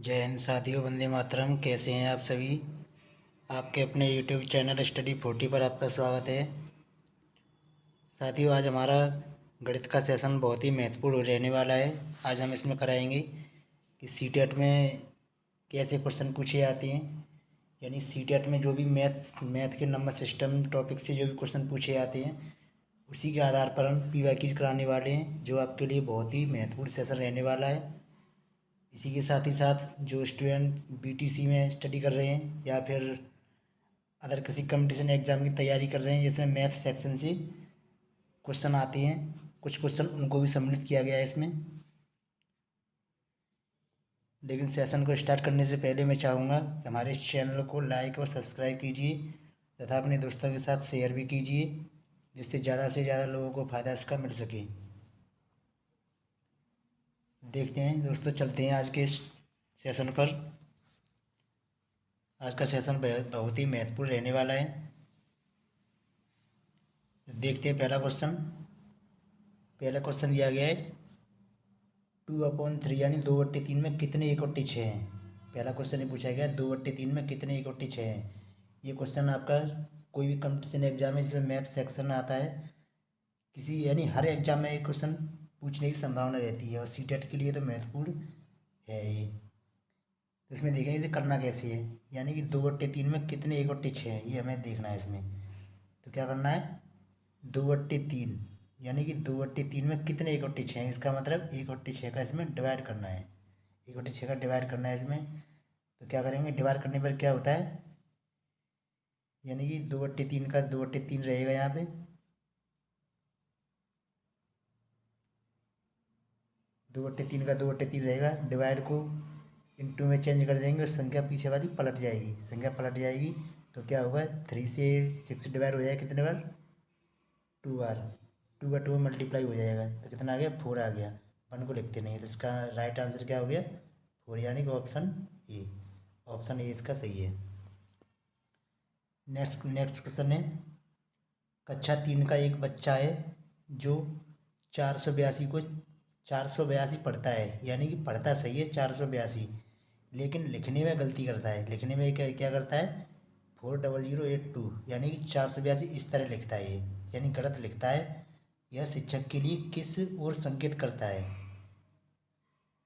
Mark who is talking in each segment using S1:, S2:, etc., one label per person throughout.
S1: जय हिंद साथियों, वंदे मातरम। कैसे हैं आप सभी। आपके अपने यूट्यूब चैनल स्टडी 40 पर आपका स्वागत है। साथियों, आज हमारा गणित का सेशन बहुत ही महत्वपूर्ण रहने वाला है। आज हम इसमें कराएंगे कि सीटेट में कैसे क्वेश्चन पूछे जाते हैं, यानी सीटेट में जो भी मैथ के नंबर सिस्टम टॉपिक से जो भी क्वेश्चन पूछे जाते हैं, उसी के आधार पर हम पीवाईक्यू कराने वाले हैं, जो आपके लिए बहुत ही महत्वपूर्ण सेशन रहने वाला है। इसी के साथ ही साथ जो स्टूडेंट बीटीसी में स्टडी कर रहे हैं या फिर अदर किसी कंपटीशन एग्ज़ाम की तैयारी कर रहे हैं, जिसमें मैथ सेक्शन से क्वेश्चन आते हैं, कुछ क्वेश्चन उनको भी सम्मिलित किया गया है इसमें। लेकिन सेशन को स्टार्ट करने से पहले मैं चाहूँगा कि हमारे इस चैनल को लाइक और सब्सक्राइब कीजिए तथा अपने दोस्तों के साथ शेयर भी कीजिए, जिससे ज़्यादा से ज़्यादा लोगों को फ़ायदा इसका मिल सके। देखते हैं दोस्तों, चलते हैं आज के इस सेशन पर। आज का सेशन बहुत ही महत्वपूर्ण रहने वाला है। देखते हैं पहला क्वेश्चन दिया गया है 2/3 यानी 2/3 में कितने 1/6 हैं। पहला क्वेश्चन ये पूछा गया 2/3 में कितने 1/6 हैं। ये क्वेश्चन आपका कोई भी कंपटीशन एग्जाम है जिसमें मैथ सेक्शन आता है, किसी यानी हर एग्जाम में ये क्वेश्चन पूछने की संभावना रहती है, और सीटेट के लिए तो महत्वपूर्ण है ये। तो इसमें देखेंगे इसे करना कैसे है, यानी कि 2/3 में कितने 1/6 हैं, ये हमें देखना है इसमें। तो क्या करना है, 2/3 यानी कि 2/3 में कितने 1/6 हैं, इसका मतलब 1/6 का इसमें डिवाइड करना है। 1/6 का डिवाइड करना है इसमें। तो क्या करेंगे, डिवाइड करने पर क्या होता है, यानी कि 2/3 का 2/3 रहेगा यहाँ पे, 2/3 का 2/3 रहेगा। डिवाइड को इंटू में चेंज कर देंगे और संख्या पीछे वाली पलट जाएगी, संख्या पलट जाएगी। तो क्या होगा, 3 से 6 डिवाइड हो जाएगा कितने बार, 2 बार। 2 का 2 में मल्टीप्लाई हो जाएगा तो कितना आ गया, 4 आ गया। 1 को लिखते नहीं है, तो इसका राइट आंसर क्या हो गया, 4, यानी कि ए। ऑप्शन ए इसका सही है। नेक्स्ट क्वेश्चन है, कक्षा 3 का एक बच्चा है जो 482 पढ़ता है, यानी कि पढ़ता सही है 482, लेकिन लिखने में गलती करता है। लिखने में क्या क्या करता है, 40082, यानी कि 482 इस तरह लिखता है ये, यानी गलत लिखता है। यह शिक्षक के लिए किस ओर संकेत करता है,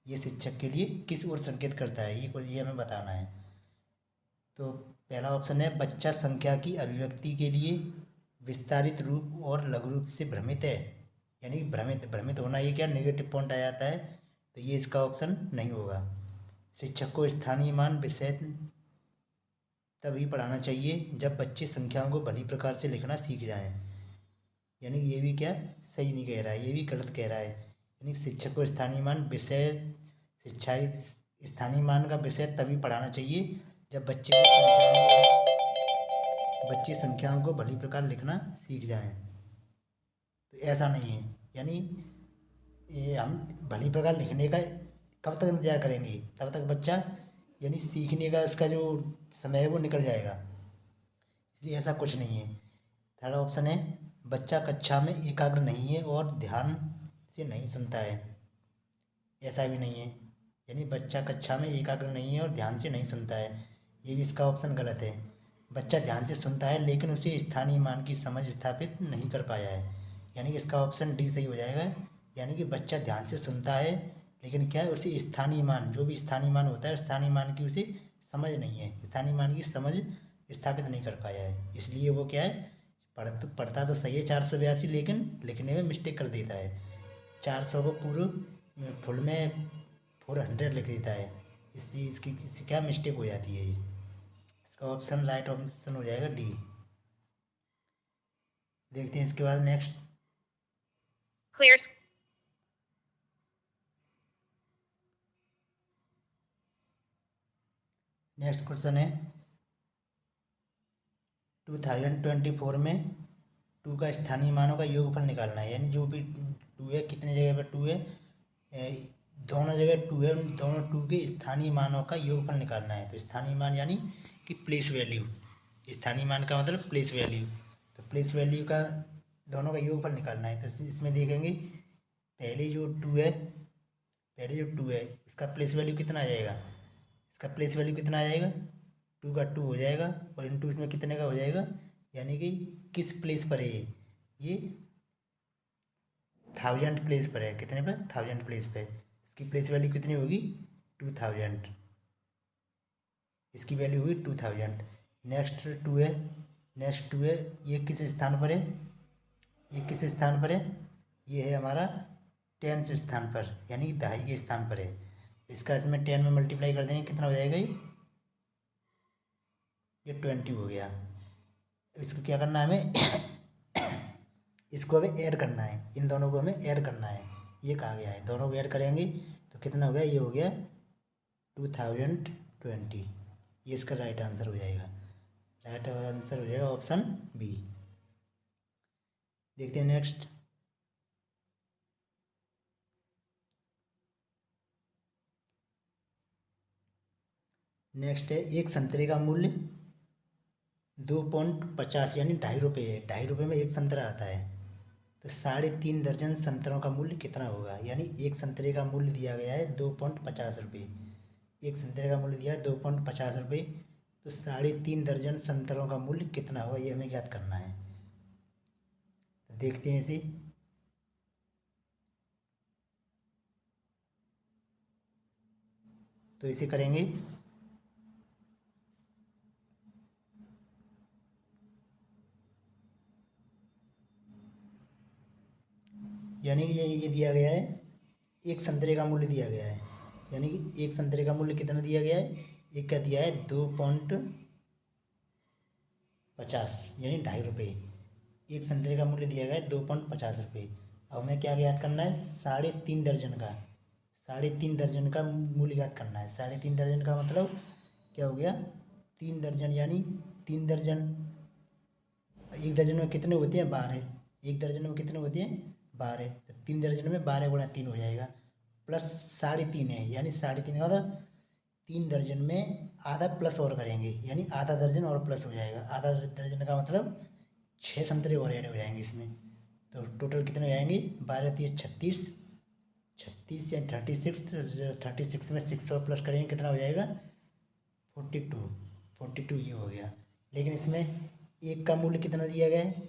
S1: ये शिक्षक के लिए किस ओर संकेत करता है, ये हमें बताना है। तो पहला ऑप्शन है, बच्चा संख्या की अभिव्यक्ति के लिए विस्तारित रूप और लघु रूप से भ्रमित है, यानी भ्रमित होना, ये क्या नेगेटिव पॉइंट आ जाता है, तो ये इसका ऑप्शन नहीं होगा। शिक्षक को स्थानीय मान विषय तभी पढ़ाना चाहिए जब बच्चे संख्याओं को भली प्रकार से लिखना सीख जाएं, यानी ये भी क्या सही नहीं कह रहा है, ये भी गलत कह रहा है। यानी शिक्षक को स्थानीय मान का विषय तभी पढ़ाना चाहिए जब बच्चे संख्याओं को भली प्रकार लिखना सीख जाएं। तो ऐसा नहीं है, यानी ये हम भली प्रकार लिखने का कब तक इंतजार करेंगे, तब तक बच्चा यानी सीखने का इसका जो समय है वो निकल जाएगा, इसलिए ऐसा कुछ नहीं है। थर्ड ऑप्शन है, बच्चा कक्षा में एकाग्र नहीं है और ध्यान से नहीं सुनता है, ऐसा भी नहीं है। यानी बच्चा कक्षा में एकाग्र नहीं है और ध्यान से नहीं सुनता है, ये भी इसका ऑप्शन गलत है। बच्चा ध्यान से सुनता है लेकिन उसे स्थानीय मान की समझ स्थापित नहीं कर पाया है, यानी कि इसका ऑप्शन डी सही हो जाएगा। यानी कि बच्चा ध्यान से सुनता है लेकिन क्या है, उसे स्थानीय मान, जो भी स्थानीय मान होता है, स्थानीय मान की उसे समझ नहीं है, स्थानीय मान की समझ स्थापित नहीं कर पाया है, इसलिए वो क्या है, पढ़ता तो सही है 482, लेकिन लिखने में मिस्टेक कर देता है। 400 को पूरे फुल में 400 लिख देता है, इसकी क्या मिस्टेक हो जाती है ये। इसका ऑप्शन राइट ऑप्शन हो जाएगा डी। देखते हैं इसके बाद नेक्स्ट
S2: Clear.
S1: क्वेश्चन है 2024 में 2 का स्थानीय मानों का योगफल निकालना है, यानी जो भी 2 है, कितने जगह पर 2 है, दोनों जगह 2 है, उन दोनों 2 के स्थानीय मानों का योगफल निकालना है। तो स्थानीय मान यानी कि प्लेस वैल्यू, स्थानीय मान का मतलब प्लेस वैल्यू, तो प्लेस वैल्यू का दोनों का योगफल निकालना है। तो इसमें देखेंगे पहले जो 2 है, इसका प्लेस वैल्यू कितना आ जाएगा, इसका प्लेस वैल्यू कितना आ जाएगा, 2 का 2 हो जाएगा और इनटू इसमें कितने का हो जाएगा, यानी कि किस प्लेस पर है ये 1000 प्लेस पर है, कितने पर 1000 प्लेस पे, इसकी प्लेस वैल्यू कितनी होगी 2000, इसकी वैल्यू हुई 2000। नेक्स्ट 2 है, नेक्स्ट 2 है, ये किस स्थान पर है, ये किस स्थान पर है, ये है हमारा 10th स्थान पर, यानी कि दहाई के स्थान पर है। इसका इसमें 10 में मल्टीप्लाई कर देंगे, कितना हो जाएगा ये 20 हो गया। इसको क्या करना है हमें इसको हमें ऐड करना है, इन दोनों को हमें ऐड करना है, ये कहा गया है, दोनों को ऐड करेंगे तो कितना हो गया, ये हो गया 2020, ये इसका राइट आंसर हो जाएगा, राइट आंसर हो जाएगा ऑप्शन बी। देखते हैं नेक्स्ट। नेक्स्ट है एक संतरे का मूल्य 2.50 यानी 2.5 रुपये है, 2.5 रुपये में एक संतरा आता है, तो 3.5 दर्जन संतरों का मूल्य कितना होगा, यानी एक संतरे का मूल्य दिया गया है 2.50 रुपये, एक संतरे का मूल्य दिया है 2.50 रुपये, तो 3.5 दर्जन संतरों का मूल्य कितना होगा ये हमें ज्ञात करना है। तो देखते हैं इसे। तो इसे करेंगे, यानी कि ये दिया गया है, एक संतरे का मूल्य दिया गया है, यानी कि एक संतरे का मूल्य कितना दिया गया है, एक क्या दिया है 2.50 यानी 2.5 रुपये, एक संतरे का मूल्य दिया गया है 2.50 रुपये। अब हमें क्या ज्ञात करना है, 3.5 दर्जन का, 3.5 दर्जन का मूल्य ज्ञात करना है। 3.5 दर्जन का मतलब क्या हो गया, 3 दर्जन यानी 3 दर्जन, एक दर्जन में कितने होते हैं 12, एक दर्जन में कितने होते हैं 12, तो 3 दर्जन में 12 गुणा 3 हो जाएगा, प्लस 3.5 है, यानी 3.5 का मतलब 3 दर्जन में आधा प्लस और करेंगे, यानी आधा दर्जन और प्लस हो जाएगा, आधा दर्जन का मतलब 6 संतरे और ऐड हो जाएंगे इसमें, तो टोटल कितने हो जाएंगे 12 36, 36 या 36 में 6 और प्लस करेंगे कितना हो जाएगा 42 ये हो गया। लेकिन इसमें एक का मूल्य कितना दिया गया है,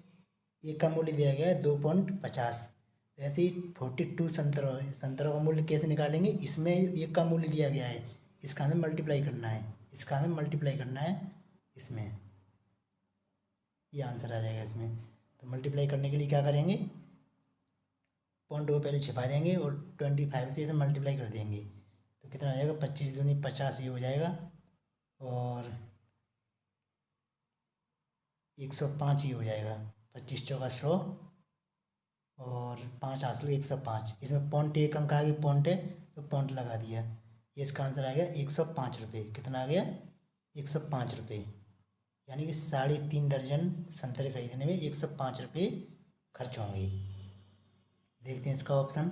S1: एक का मूल्य दिया गया है 2.50, ऐसे ही 42 संतरों का मूल्य कैसे निकालेंगे, इसमें एक का मूल्य दिया गया है, इसका हमें मल्टीप्लाई करना है, इसका हमें मल्टीप्लाई करना है इसमें, ये आंसर आ जाएगा इसमें। तो मल्टीप्लाई करने के लिए क्या करेंगे, पॉइंट को पहले छिपा देंगे और 25 से इसे मल्टीप्लाई कर देंगे, तो कितना हो जाएगा 25 दूनी 50 ये हो जाएगा, और 105 ही हो जाएगा, 25 चौका 100 और 5 हासिल 105, इसमें पॉइंट एक अंक आ गया, पॉइंट है तो पॉइंट लगा दिया, ये इसका आंसर आ गया 105 रुपये, कितना आ गया 105 रुपये, यानी कि 3.5 दर्जन संतरे खरीदने में 105 रुपये खर्च होंगे। देखते हैं इसका ऑप्शन।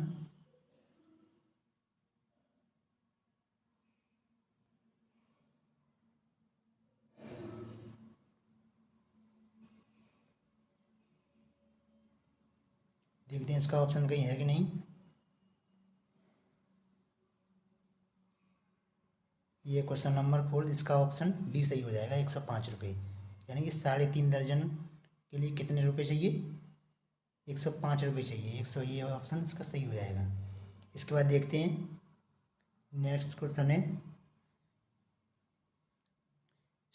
S1: देखते हैं इसका ऑप्शन कहीं है कि नहीं। ये क्वेश्चन नंबर 4, इसका ऑप्शन डी सही हो जाएगा 105 रुपये, यानी कि 3.5 दर्जन के लिए कितने रुपए चाहिए 105 रुपये चाहिए, 100, ये ऑप्शन इसका सही हो जाएगा। इसके बाद देखते हैं नेक्स्ट क्वेश्चन है,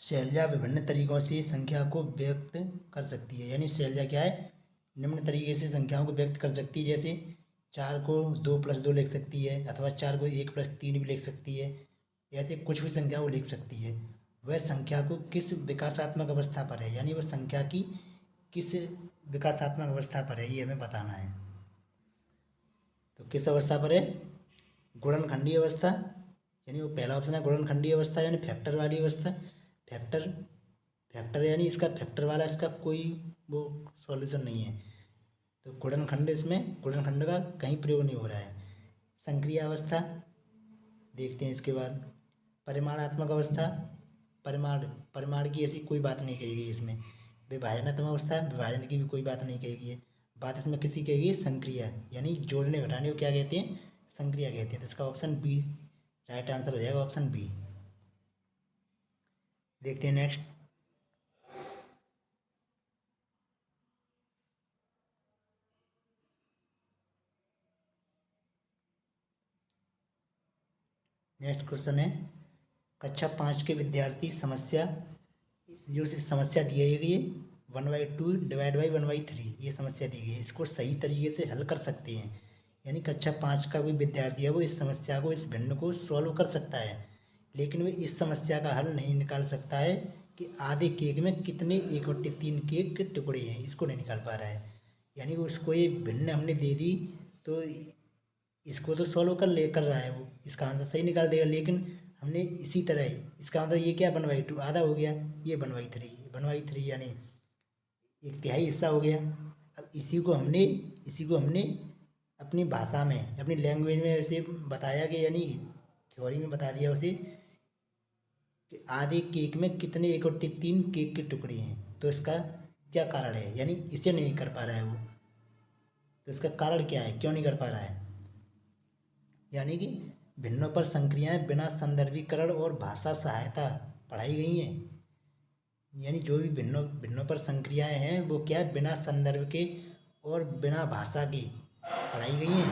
S1: शैलजा विभिन्न तरीकों से संख्या को व्यक्त कर सकती है, यानी शैलजा क्या है निम्न तरीके से संख्याओं को व्यक्त कर सकती है, जैसे 4 को 2+2 लिख सकती है, अथवा 4 को 1+3 भी लिख सकती है, ऐसे कुछ भी संख्या वो लिख सकती है। वह संख्या को किस विकासात्मक अवस्था पर है, यानी वह संख्या की किस विकासात्मक अवस्था पर है ये हमें बताना है। तो किस अवस्था पर है, गुणनखंडीय अवस्था, यानी वो पहला ऑप्शन है गुणनखंडीय अवस्था, यानी फैक्टर वाली अवस्था, फैक्टर यानी इसका फैक्टर वाला इसका कोई वो सॉल्यूशन नहीं है, तो गुणनखंड, इसमें गुणनखंड का कहीं प्रयोग नहीं हो रहा है। संक्रिय अवस्था देखते हैं, इसके बाद परिमाणात्मक अवस्था, परिमाण की ऐसी कोई बात नहीं कही गई इसमें। विभाजनात्मक अवस्था, विभाजन की भी कोई बात नहीं कही गई है, बात इसमें किसी कही गई संक्रिया, यानी जोड़ने घटाने को क्या कहते हैं संक्रिया कहते हैं, तो इसका ऑप्शन बी राइट आंसर हो जाएगा, ऑप्शन बी। देखते हैं नेक्स्ट। नेक्स्ट क्वेश्चन है कक्षा 5 के विद्यार्थी समस्या, जो समस्या दी गई है 1/2 डिवाइड बाई 1/3, ये समस्या दी गई है, इसको सही तरीके से हल कर सकते हैं। यानी कक्षा 5 का कोई विद्यार्थी है वो इस समस्या को, इस भिन्न को सॉल्व कर सकता है, लेकिन वे इस समस्या का हल नहीं निकाल सकता है कि आधे केक में कितने 1/3 केक के टुकड़े हैं, इसको नहीं निकाल पा रहा है। यानी कि उसको ये भिन्न हमने दे दी तो इसको तो सॉल्व कर रहा है, वो इसका आंसर सही निकाल देगा, लेकिन हमने इसी तरह ही, इसका मतलब ये क्या 1/2 आधा हो गया, ये 1/3 यानी एक तिहाई हिस्सा हो गया। अब इसी को हमने अपनी भाषा में, अपनी लैंग्वेज में ऐसे बताया कि यानी थ्योरी में बता दिया उसे कि आधे केक में कितने 1/3 केक के टुकड़े हैं, तो इसका क्या कारण है, यानी इसे नहीं कर पा रहा है वो, तो इसका कारण क्या है, क्यों नहीं कर पा रहा है। यानी कि भिन्नों पर संक्रियाएं बिना संदर्भीकरण और भाषा सहायता पढ़ाई गई हैं। यानी जो भी भिन्नों पर संक्रियाएं हैं वो क्या है, बिना संदर्भ के और बिना भाषा की पढ़ाई गई हैं।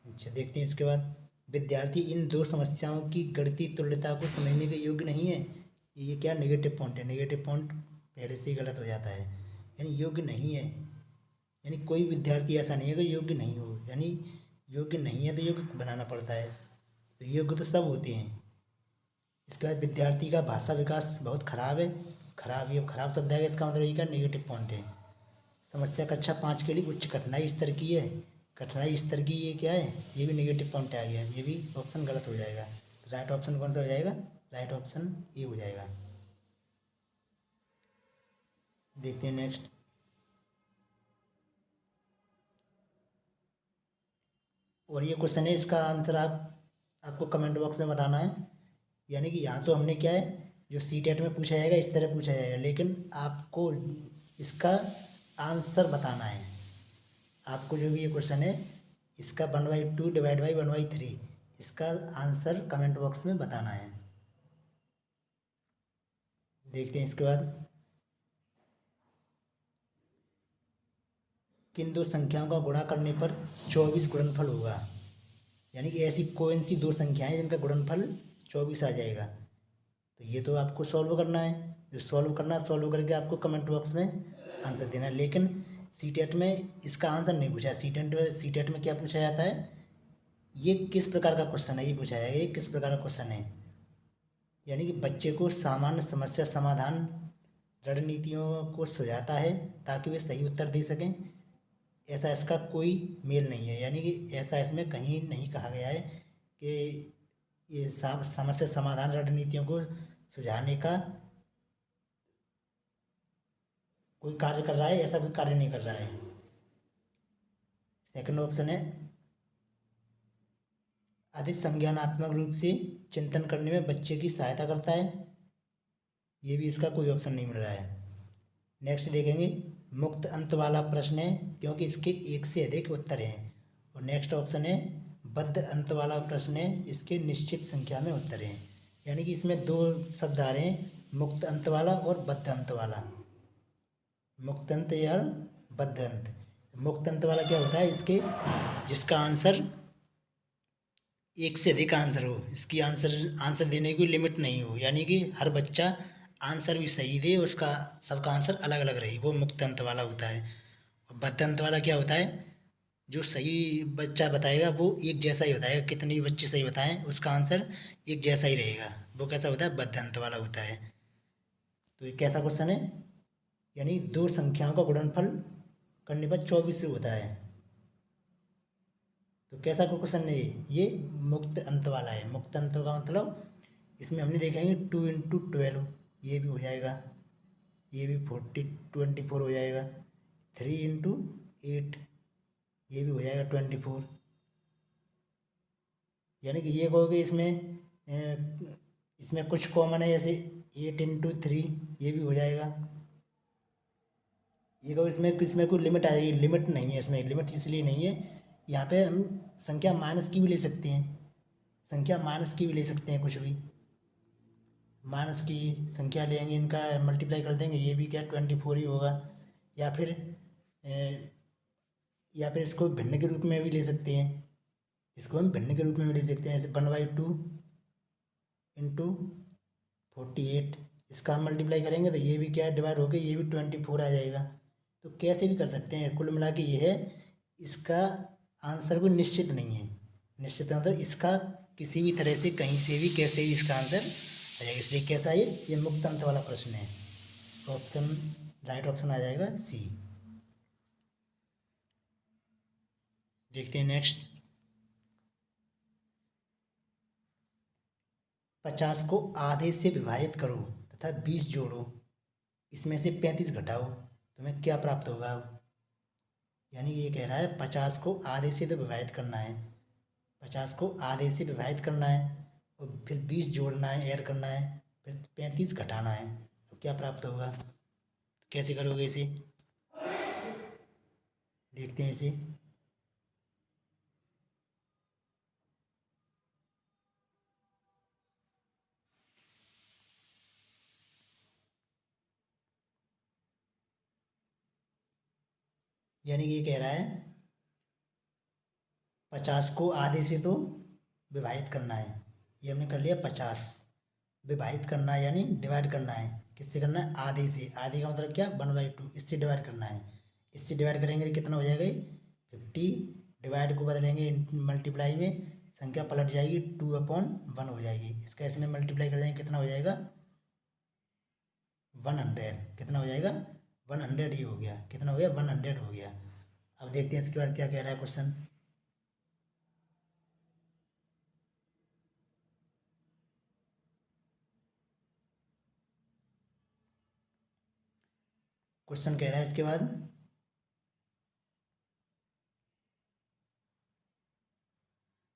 S1: अच्छा, देखते हैं इसके बाद। विद्यार्थी इन दो समस्याओं की गणितीय तुल्यता को समझने के योग्य नहीं है, ये क्या नेगेटिव पॉइंट है, नेगेटिव पॉइंट पहले से ही गलत हो जाता है, यानी योग्य नहीं है। यानी कोई विद्यार्थी ऐसा नहीं है कि योग्य नहीं हो, यानी योग्य नहीं है तो योग्य बनाना पड़ता है, तो योग्य तो सब होते हैं। इसके बाद विद्यार्थी का भाषा विकास बहुत खराब है, खराब, ये खराब शब्द है, इसका मतलब ये क्या नेगेटिव पॉइंट है। समस्या कक्षा 5 के लिए उच्च कठिनाई स्तर की है, कठिनाई स्तर की, ये क्या है, ये भी नेगेटिव पॉइंट आ गया, ये भी ऑप्शन गलत हो जाएगा। राइट ऑप्शन कौन सा हो जाएगा, राइट ऑप्शन ए हो जाएगा। देखते हैं नेक्स्ट। और ये क्वेश्चन है, इसका आंसर आपको कमेंट बॉक्स में बताना है। यानी कि यहाँ तो हमने क्या है, जो CTET में पूछा जाएगा इस तरह पूछा जाएगा, लेकिन आपको इसका आंसर बताना है। आपको जो भी ये क्वेश्चन है इसका 1/2 डिवाइड बाई 1/3, इसका आंसर कमेंट बॉक्स में बताना है। देखते हैं इसके बाद। किन दो संख्याओं का गुणा करने पर 24 गुणनफल होगा। यानी कि ऐसी कौन सी दो संख्याएं जिनका गुणनफल 24 आ जाएगा, तो ये तो आपको सॉल्व करना है। जो सॉल्व करना, सॉल्व करके आपको कमेंट बॉक्स में आंसर देना है। लेकिन CTET में इसका आंसर नहीं पूछा है। CTET में क्या पूछा जाता है, ये किस प्रकार का क्वेश्चन है, ये पूछा जाएगा, ये किस प्रकार का क्वेश्चन है। यानी कि बच्चे को सामान्य समस्या समाधान रणनीतियों को सुझाता है ताकि वे सही उत्तर दे सकें, ऐसा इसका कोई मेल नहीं है। यानी कि ऐसा इसमें कहीं नहीं कहा गया है कि ये समस्या समाधान रणनीतियों को सुझाने का कोई कार्य कर रहा है, ऐसा कोई कार्य नहीं कर रहा है। सेकंड ऑप्शन है अधिक संज्ञानात्मक रूप से चिंतन करने में बच्चे की सहायता करता है, ये भी इसका कोई ऑप्शन नहीं मिल रहा है। नेक्स्ट देखेंगे, मुक्त अंत वाला प्रश्न है क्योंकि इसके एक से अधिक उत्तर हैं। और नेक्स्ट ऑप्शन है बद्ध अंत वाला प्रश्न है, इसके निश्चित संख्या में उत्तर हैं। यानी कि इसमें दो शब्द आ रहे हैं, मुक्त अंत वाला और बद्ध अंत वाला। मुक्त अंत या बद्ध अंत। मुक्त अंत वाला क्या होता है, इसके जिसका आंसर एक से अधिक आंसर हो, इसकी आंसर देने की लिमिट नहीं हो, यानी कि हर बच्चा आंसर भी सही दे, उसका सबका आंसर अलग अलग रहे, वो मुक्त अंत वाला होता है। और बद्ध अंत वाला क्या होता है, जो सही बच्चा बताएगा वो एक जैसा ही बताएगा, कितने भी बच्चे सही बताएं उसका आंसर एक जैसा ही रहेगा, वो कैसा होता है, बद्ध अंत वाला होता है। तो ये कैसा क्वेश्चन है, यानी दो संख्याओं का गुणनफल करने पर 24 से होता है, तो कैसा क्वेश्चन है ये मुक्त अंत वाला है। मुक्त अंत का मतलब इसमें हमने देखेंगे 2 × 12, ये भी हो जाएगा, ये भी 24 हो जाएगा, 3 × 8, ये भी हो जाएगा 24। यानी कि ये कहोगे इसमें कुछ कॉमन है, जैसे 8 × 3, ये भी हो जाएगा। ये कहो इसमें कोई लिमिट आ जाएगी, लिमिट नहीं है, इसमें लिमिट इसलिए नहीं है, यहाँ पे हम संख्या माइनस की भी ले सकते हैं, संख्या माइनस की भी ले सकते हैं कुछ भी। माइनस की संख्या लेंगे, इनका मल्टीप्लाई कर देंगे, ये भी क्या 24 ही होगा। या फिर इसको भिन्न के रूप में भी ले सकते हैं, इसको हम भिन्न के रूप में भी ले सकते हैं, जैसे 1/2 इंटू 48, इसका हम मल्टीप्लाई करेंगे तो ये भी क्या डिवाइड होकर ये भी 24 आ जाएगा। तो कैसे भी कर सकते हैं, कुल मिला के ये है, इसका आंसर कोई निश्चित नहीं है। निश्चित मतलब इसका किसी भी तरह से कहीं से भी कैसे भी इसका आंसर आ जाएगा। इसलिए कैसा है ये मुक्त अंत वाला प्रश्न है। ऑप्शन राइट ऑप्शन आ जाएगा सी। देखते हैं नेक्स्ट। 50 को आधे से विभाजित करो तथा 20 जोड़ो, इसमें से 35 घटाओ, तुम्हें क्या प्राप्त होगा। यानी ये कह रहा है 50 को आधे से तो विभाजित करना है, 50 को आधे से विभाजित करना है और फिर 20 जोड़ना है, ऐड करना है, फिर 35 घटाना है, तो क्या प्राप्त होगा। कैसे करोगे इसे, देखते हैं इसे। यानी कि ये कह रहा है 50 को आधे से तो विभाजित करना है, ये हमने कर लिया 50, विभाजित करना है यानी डिवाइड करना है, किससे करना है, आधे से। आधे का मतलब क्या, 1/2, इससे डिवाइड करना है। इससे डिवाइड करेंगे तो कितना हो जाएगा, 50, डिवाइड को बदलेंगे मल्टीप्लाई में, संख्या पलट जाएगी, 2/1 हो जाएगी। इसका इसमें मल्टीप्लाई कर देंगे, कितना हो जाएगा, 100। कितना हो जाएगा, 100 ही हो गया। कितना हो गया, 100 हो गया। अब देखते हैं इसके बाद क्या कह रहा है क्वेश्चन। क्वेश्चन कह रहा है इसके बाद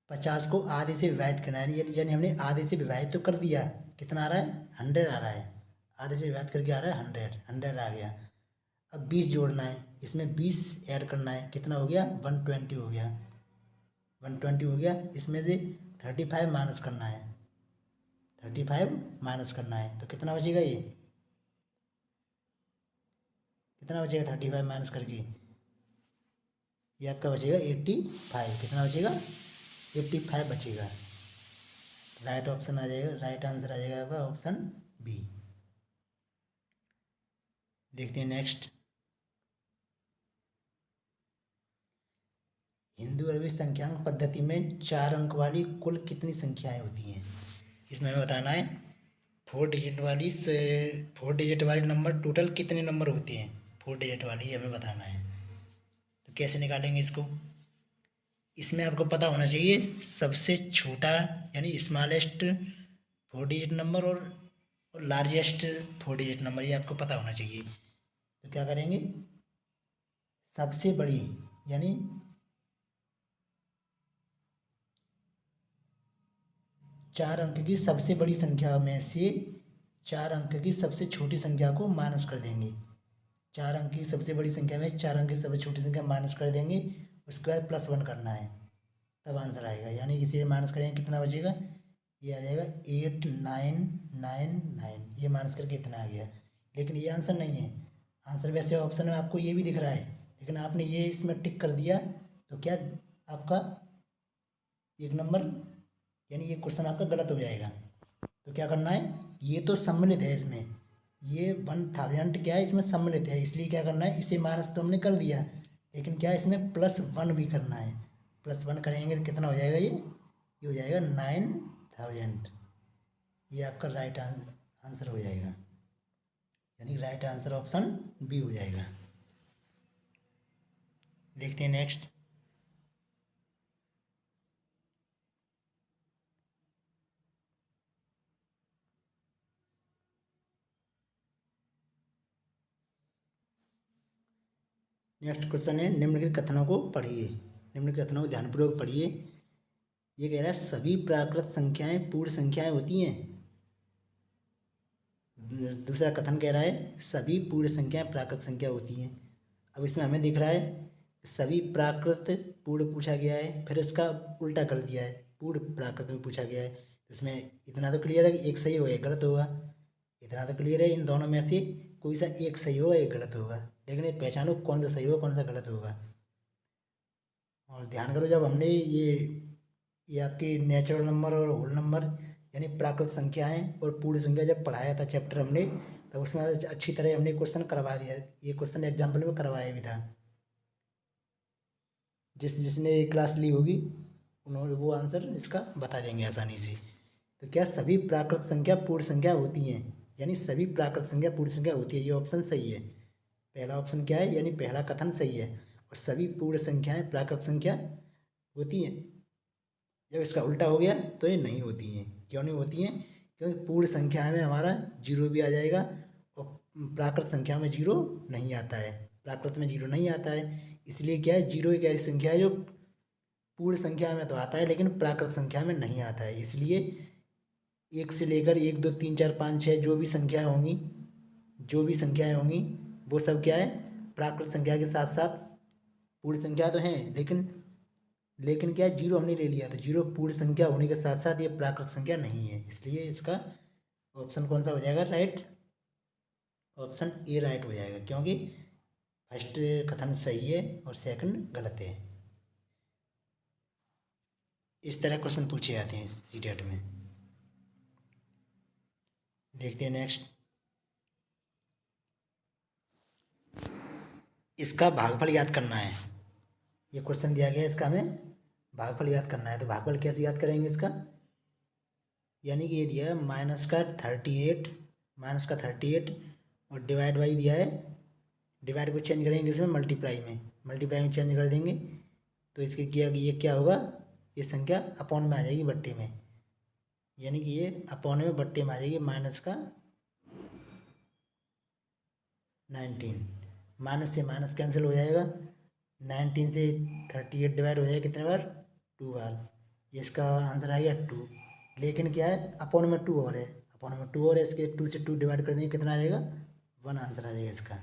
S1: 50 को आधे से विभाजित करना है, यानी हमने आधे से विभाजित तो कर दिया, कितना आ रहा है, 100 आ रहा है। आधे से विभाजित करके आ रहा है 100 आ गया। अब 20 जोड़ना है, इसमें 20 ऐड करना है, कितना हो गया, 120 हो गया। 120 हो गया, इसमें से 35 माइनस करना है, 35 माइनस करना है, तो कितना बचेगा, ये कितना बचेगा 35 माइनस करके, ये आपका बचेगा 85। कितना बचेगा, 85 बचेगा। राइट ऑप्शन आ जाएगा, राइट आंसर आ जाएगा आपका ऑप्शन बी। देखते हैं नेक्स्ट। हिंदू अरबी संख्यांक पद्धति में 4 अंक वाली कुल कितनी संख्याएं होती हैं। इसमें हमें बताना है 4 डिजिट वाली नंबर टोटल कितने नंबर होते हैं, 4 डिजिट वाली हमें बताना है। तो कैसे निकालेंगे इसको, इसमें आपको पता होना चाहिए सबसे छोटा यानी स्मॉलेस्ट 4 डिजिट नंबर और लार्जेस्ट 4 डिजिट नंबर, ये आपको पता होना चाहिए। तो क्या करेंगे, सबसे बड़ी यानी 4 अंक की सबसे बड़ी संख्या में से 4 अंक की सबसे छोटी संख्या को माइनस कर देंगे। 4 अंक की सबसे बड़ी संख्या में 4 अंक की सबसे छोटी संख्या माइनस कर देंगे, उसके बाद +1 करना है, तब आंसर आएगा। यानी इसे माइनस करेंगे, कितना बचेगा, ये आ जाएगा 8999, ये माइनस करके इतना आ गया। लेकिन ये आंसर नहीं है, आंसर वैसे ऑप्शन में आपको ये भी दिख रहा है, लेकिन आपने ये इसमें टिक कर दिया, तो क्या आपका 1 नंबर यानी ये क्वेश्चन आपका गलत हो जाएगा। तो क्या करना है, ये तो सम्मिलित है इसमें, ये 1000 क्या है, इसमें सम्मिलित है, इसलिए क्या करना है, इसे माइनस तो हमने कर दिया, लेकिन क्या है इसमें +1 भी करना है। +1 करेंगे तो कितना हो जाएगा, ये हो जाएगा 9000। ये आपका राइट आंसर हो जाएगा, यानी राइट आंसर ऑप्शन बी हो जाएगा। देखते हैं नेक्स्ट। नेक्स्ट क्वेश्चन है, निम्नलिखित कथनों को पढ़िए, निम्नलिखित कथनों को ध्यानपूर्वक पढ़िए। ये कह रहा है सभी प्राकृत संख्याएं पूर्ण संख्याएं होती हैं। दूसरा कथन कह रहा है सभी पूर्ण संख्याएं प्राकृत संख्या होती हैं। अब इसमें हमें दिख रहा है सभी प्राकृत पूर्ण पूछा गया है, फिर इसका उल्टा कर दिया है, पूर्ण प्राकृत में पूछा गया है। तो इसमें इतना तो क्लियर है कि एक सही होगा एक गलत होगा। इतना तो क्लियर है इन दोनों में से कोई सा एक सही होगा एक गलत होगा, लेकिन ये पहचानो कौन सा सही होगा कौन सा गलत होगा। और ध्यान करो, जब हमने ये आपकी नेचुरल नंबर और होल नंबर यानी प्राकृत संख्याएं और पूर्ण संख्या जब पढ़ाया था चैप्टर हमने, तब उसमें अच्छी तरह हमने क्वेश्चन करवा दिया। ये क्वेश्चन एग्जाम्पल में करवाया भी था। जिसने क्लास ली होगी उन्होंने वो आंसर इसका बता देंगे आसानी से। तो क्या सभी प्राकृत संख्या पूर्ण संख्या होती हैं, यानी सभी प्राकृत संख्या पूर्ण संख्या होती है, ये ऑप्शन सही है। पहला ऑप्शन क्या है, यानी पहला कथन सही है। और सभी पूर्ण संख्याएं प्राकृत संख्या होती हैं। जब इसका उल्टा हो गया तो ये नहीं होती हैं। क्यों नहीं होती हैं? क्योंकि पूर्ण संख्या में हमारा जीरो भी आ जाएगा और प्राकृत संख्या में जीरो नहीं आता है। प्राकृत में जीरो नहीं आता है, इसलिए क्या है, जीरो एक ऐसी संख्या है जो पूर्ण संख्या में तो आता है लेकिन प्राकृत संख्या में नहीं आता है। इसलिए एक से लेकर एक दो तीन चार पाँच छः जो भी संख्याएं होंगी वो सब क्या है, प्राकृत संख्या के साथ साथ पूर्ण संख्या तो हैं, लेकिन क्या है, जीरो हमने ले लिया तो जीरो पूर्ण संख्या होने के साथ साथ ये प्राकृत संख्या नहीं है। इसलिए इसका ऑप्शन कौन सा हो जाएगा राइट? ऑप्शन ए राइट हो जाएगा, क्योंकि फर्स्ट कथन सही है और सेकंड गलत है। इस तरह क्वेश्चन पूछे जाते हैं सीटेट में। देखते हैं नेक्स्ट। इसका भागफल याद करना है। ये क्वेश्चन दिया गया है, इसका हमें भागफल याद करना है। तो भागफल कैसे याद करेंगे इसका? यानी कि ये दिया है माइनस का 38 और डिवाइड बाई दिया है। डिवाइड को चेंज करेंगे इसमें मल्टीप्लाई में चेंज कर देंगे। तो इसके किया कि ये क्या होगा, ये संख्या अपॉन में आ जाएगी बट्टे में, यानी कि ये अपॉन में बट्टे में आ जाएगी माइनस का 19। माइनस से माइनस कैंसिल हो जाएगा, 19 से 38 डिवाइड हो जाएगा कितने बार, 2 बार। ये इसका आंसर आ गया 2। लेकिन क्या है, अपॉन में 2 और है, अपॉन में 2 और है, इसके 2 से 2 डिवाइड कर देंगे कितना आ जाएगा, 1 आंसर आ जाएगा इसका।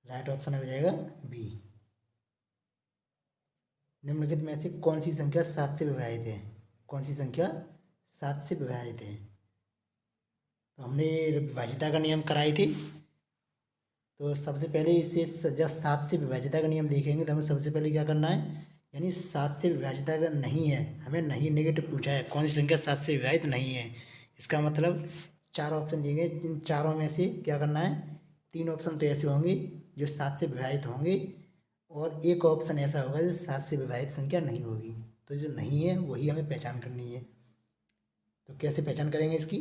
S1: राइट ऑप्शन हो जाएगा बी। निम्नलिखित में से कौन सी संख्या 7 से विभाजित है? कौन सी संख्या 7 से विभाजित है? तो हमने विभाजिता का नियम कराई थी। तो सबसे पहले इससे जब 7 से विभाजिता का नियम देखेंगे तो हमें सबसे पहले क्या करना है, यानी 7 से विभाजिता अगर नहीं है, हमें नहीं नेगेटिव पूछा है, कौन सी संख्या 7 से विभाजित नहीं है। इसका मतलब 4 ऑप्शन दिए गए, इन चारों में से क्या करना है, 3 ऑप्शन तो ऐसे होंगे जो 7 से विभाजित होंगे और एक ऑप्शन ऐसा होगा जो 7 से विभाजित संख्या नहीं होगी। तो जो नहीं है वही हमें पहचान करनी है। तो कैसे पहचान करेंगे इसकी?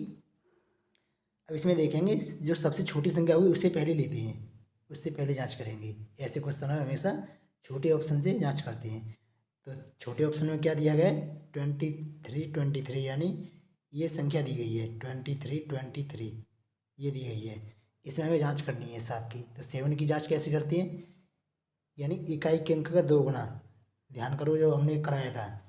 S1: अब इसमें देखेंगे जो सबसे छोटी संख्या होगी उससे पहले लेते हैं, उससे पहले जांच करेंगे। ऐसे क्वेश्चन में हमेशा छोटे ऑप्शन से जांच करते हैं। तो छोटे ऑप्शन में क्या दिया गया है, 23 यानी ये संख्या दी गई है 23 ये दी गई है। इसमें हमें जांच करनी है 7 की। तो 7 की जांच कैसे करती हैं, यानी इकाई के अंक का 2 गुना। ध्यान करो जो हमने कराया था,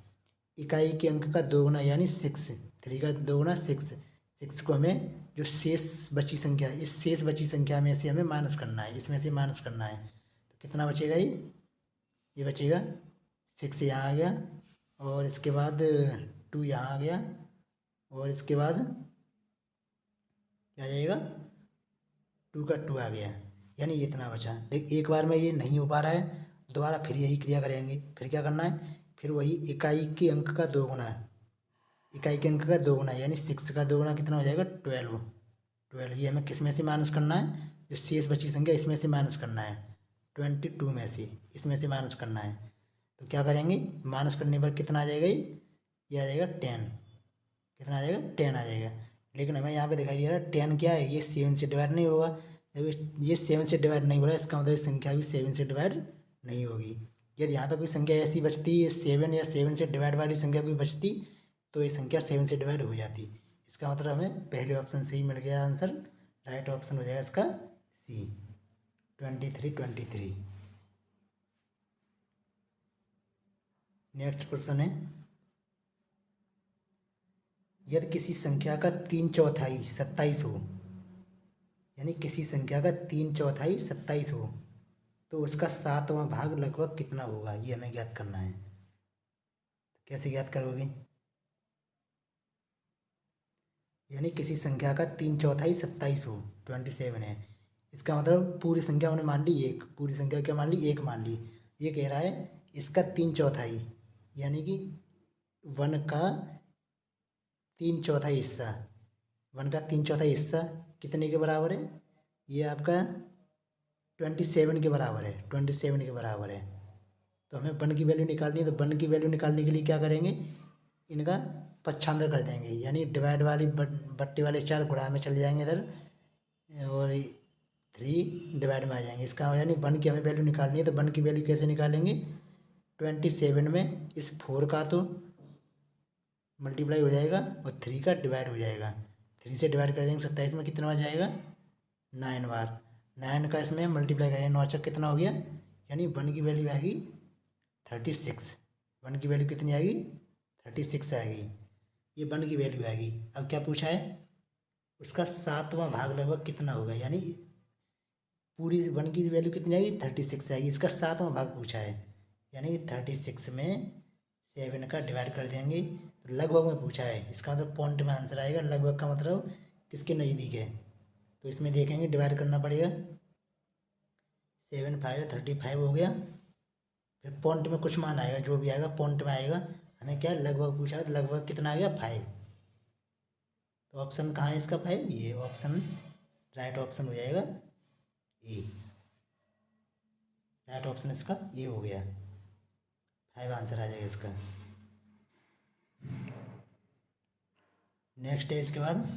S1: इकाई के अंक का 2 गुना यानी 6, 3 का 2 गुना 6 को हमें जो शेष बची संख्या, इस शेष बची संख्या में से हमें माइनस करना है, इसमें से माइनस करना है। तो कितना बचेगा, ये बचेगा 6 यहाँ आ गया और इसके बाद 2 यहाँ आ गया और इसके बाद क्या आ जाएगा, 2 का 2 आ गया, यानी ये इतना बचा। लेकिन एक बार में ये नहीं हो पा रहा है, दोबारा फिर यही क्रिया करेंगे। फिर क्या करना है, फिर वही इकाई के अंक का 2 गुना, इकाई के अंक का 2 गुना यानी 6 का 2 गुना कितना हो जाएगा, 12। ये हमें किस में से माइनस करना है, जो शेष बची संख्या इसमें से माइनस करना है, 22 में से, इसमें से माइनस करना है। तो क्या करेंगे, माइनस करने पर कितना आ जाएगा, ये आ जाएगा 10। कितना आ जाएगा, 10 आ जाएगा। लेकिन हमें यहाँ पे दिखाई दे रहा है 10 क्या है, ये 7 से डिवाइड नहीं होगा। जब ये 7 से डिवाइड नहीं हो रहा है, इसका मतलब संख्या भी 7 से डिवाइड नहीं होगी। यदि यहाँ पर कोई संख्या ऐसी बचती है 7 या 7 से डिवाइड वाली संख्या कोई बचती तो ये संख्या 7 से डिवाइड हो जाती। इसका मतलब हमें पहले ऑप्शन से ही मिल गया आंसर। राइट ऑप्शन हो जाएगा इसका सी, 23। नेक्स्ट क्वेश्चन है, यदि किसी संख्या का 3/4 27 हो, यानी किसी संख्या का 3/4 27 हो तो उसका 7वां भाग लगभग कितना होगा, ये हमें ज्ञात करना है। कैसे ज्ञात करोगे, यानी किसी संख्या का 3/4 27 हो, 27 है। इसका मतलब पूरी संख्या हमने मान ली एक, पूरी संख्या क्या मान ली, एक मान ली। ये कह रहा है इसका 3/4 यानी कि 1 का 3/4 हिस्सा, 1 का 3/4 हिस्सा कितने के बराबर है, ये आपका 27 के बराबर है, 27 के बराबर है। तो हमें 1 की वैल्यू निकालनी है, तो 1 की वैल्यू निकालने के लिए क्या करेंगे, इनका पक्षांतर कर देंगे, यानी डिवाइड वाली बट्टे वाले 4 गुणा में चले जाएंगे इधर, और 3 डिवाइड में आ जाएंगे। इसका यानी 1 की हमें वैल्यू निकालनी है, तो 1 की वैल्यू कैसे निकालेंगे, 27 में इस 4 का तो मल्टीप्लाई हो जाएगा और 3 का डिवाइड हो जाएगा। 3 से डिवाइड कर देंगे 27 में, कितना हो जाएगा 9 बार। 9 का इसमें मल्टीप्लाई करेंगे, 9 चौक कितना हो गया, यानी 1 की वैल्यू आएगी 36। 1 की वैल्यू कितनी आएगी, 36 आएगी। ये 1 की वैल्यू आएगी। अब क्या पूछा है, उसका 7वां भाग लगभग कितना होगा, यानी पूरी 1 की वैल्यू कितनी आएगी, 36 आएगी। इसका 7वां भाग पूछा है, यानी 36 में 7 का डिवाइड कर देंगे, तो लगभग में पूछा है। इसका मतलब पॉइंट में आंसर आएगा, लगभग का मतलब किसके नज़दीक है। तो इसमें देखेंगे डिवाइड करना पड़ेगा, 7 5 35 हो गया। फिर पॉइंट में कुछ मान आएगा, जो भी आएगा पॉइंट में आएगा। हमें क्या लगभग पूछा है, तो लगभग कितना आ गया 5। तो ऑप्शन कहाँ है इसका 5, ये ऑप्शन राइट ऑप्शन हो जाएगा ए। राइट ऑप्शन इसका ये हो गया, 5 आंसर आ जाएगा इसका। नेक्स्ट है इसके बाद,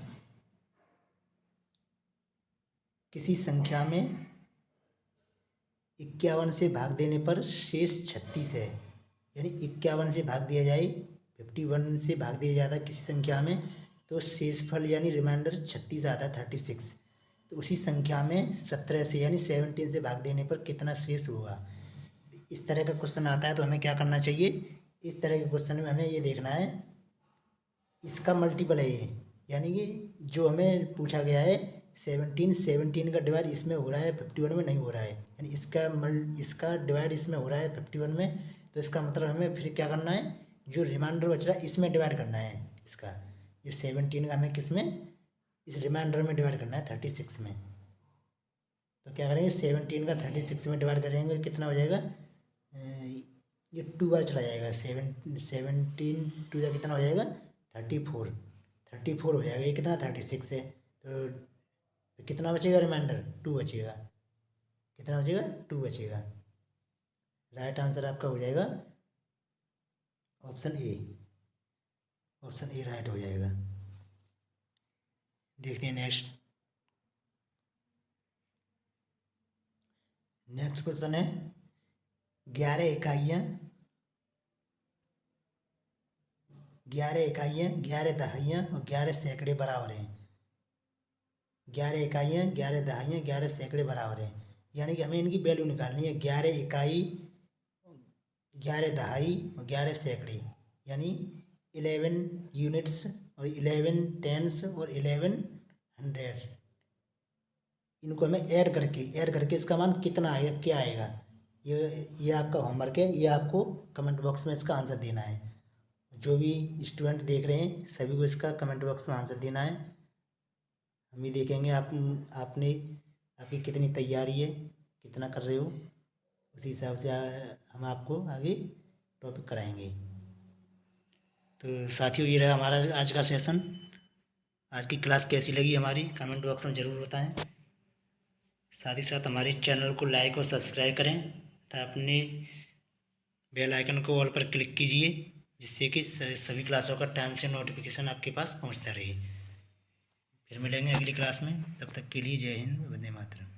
S1: किसी संख्या में 51 से भाग देने पर शेष 36 है, यानी 51 से भाग दिया जाए, 51 से भाग दिया जाता है किसी संख्या में, तो शेषफल यानी रिमाइंडर 36 आता है, 36। तो उसी संख्या में 17 से यानी 17 से भाग देने पर कितना शेष होगा। इस तरह का क्वेश्चन आता है तो हमें क्या करना चाहिए, इस तरह के क्वेश्चन में हमें ये देखना है इसका मल्टीपल है ये, यानी कि जो हमें पूछा गया है 17 का डिवाइड इसमें हो रहा है, 51 में नहीं हो रहा है, यानी इसका डिवाइड इसमें हो रहा है 51 में। तो इसका मतलब हमें फिर क्या करना है, जो रिमाइंडर बच रहा है इसमें डिवाइड करना है। इसका जो 17 का हमें किस में, इस रिमाइंडर में डिवाइड करना है 36 में। तो क्या करेंगे, 17 का 36 में डिवाइड करेंगे, कितना हो जाएगा, ये 2 बार चला जाएगा। 17 2 या कितना हो जाएगा 34 हो जाएगा। ये कितना 36 है, तो कितना बचेगा रिमाइंडर, 2 बचेगा। कितना बचेगा, 2 बचेगा। राइट आंसर आपका हो जाएगा option A. Option A right हो जाएगा। देखते हैं नेक्स्ट। नेक्स्ट क्वेश्चन है 11 इकाइयाँ 11 दहाइयाँ और 11 सैकड़े बराबर हैं। 11 इकाइयाँ 11 दहाइयाँ 11 सैकड़े बराबर हैं, यानी कि हमें इनकी वैल्यू निकालनी है। 11 इकाई 11 दहाई और 11 सैकड़े, यानी 11 यूनिट्स और 11 टेंस और 11 हंड्रेड। इनको हमें ऐड करके इसका मान कितना आएगा, क्या आएगा, ये आपका होमवर्क है। ये आपको कमेंट बॉक्स में इसका आंसर देना है। जो भी स्टूडेंट देख रहे हैं सभी को इसका कमेंट बॉक्स में आंसर देना है। हम भी देखेंगे आपकी कितनी तैयारी है, कितना कर रहे हो, उसी हिसाब से हम आपको आगे टॉपिक कराएंगे। तो साथियों, ये रहा हमारा आज का सेशन। आज की क्लास कैसी लगी हमारी कमेंट बॉक्स में ज़रूर बताएं। साथ ही साथ हमारे चैनल को लाइक और सब्सक्राइब करें तथा अपने बेल आइकन को ऑल पर क्लिक कीजिए, जिससे कि सभी क्लासों का टाइम से नोटिफिकेशन आपके पास पहुंचता रहे। फिर मिलेंगे अगली क्लास में, तब तक के लिए जय हिंद, वंदे मातरम।